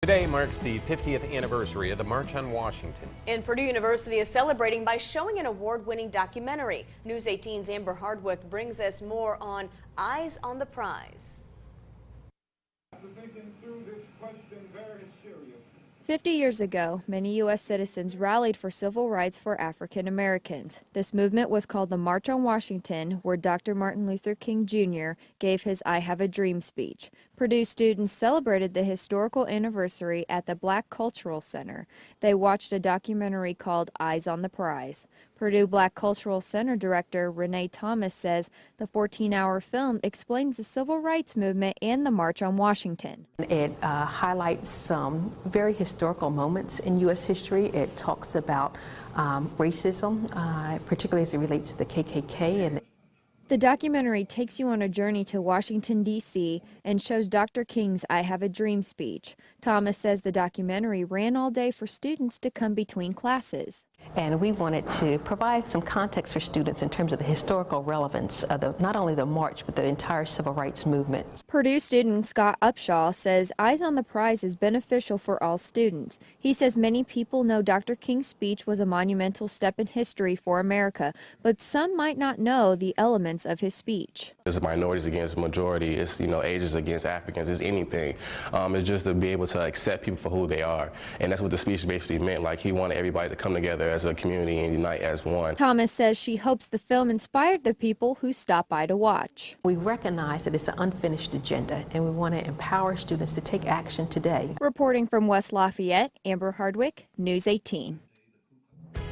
Today marks the 50th anniversary of the March on Washington. And Purdue University is celebrating by showing an award-winning documentary. News 18's Amber Hardwick brings us more on Eyes on the Prize. 50 years ago, many U.S. citizens rallied for civil rights for African Americans. This movement was called the March on Washington, where Dr. Martin Luther King Jr. gave his I Have a Dream speech. Purdue students celebrated the historical anniversary at the Black Cultural Center. They watched a documentary called Eyes on the Prize. Purdue Black Cultural Center Director Renee Thomas says the 14-hour film explains the civil rights movement and the March on Washington. It highlights some very historical moments in U.S. history. It talks about racism, particularly as it relates to the KKK. The documentary takes you on a journey to Washington, D.C. and shows Dr. King's I Have a Dream speech. Thomas says the documentary ran all day for students to come between classes. And we wanted to provide some context for students in terms of the historical relevance of not only the march, but the entire civil rights movement. Purdue student Scott Upshaw says Eyes on the Prize is beneficial for all students. He says many people know Dr. King's speech was a monumental step in history for America, but some might not know the elements of his speech. It's minorities against majority, it's Asians against Africans, it's anything. It's just to be able to accept people for who they are. And that's what the speech basically meant. Like, he wanted everybody to come together as a community and unite as one. Thomas says she hopes the film inspired the people who stopped by to watch. We recognize that it's an unfinished agenda, and we want to empower students to take action today. Reporting from West Lafayette, Amber Hardwick, News 18.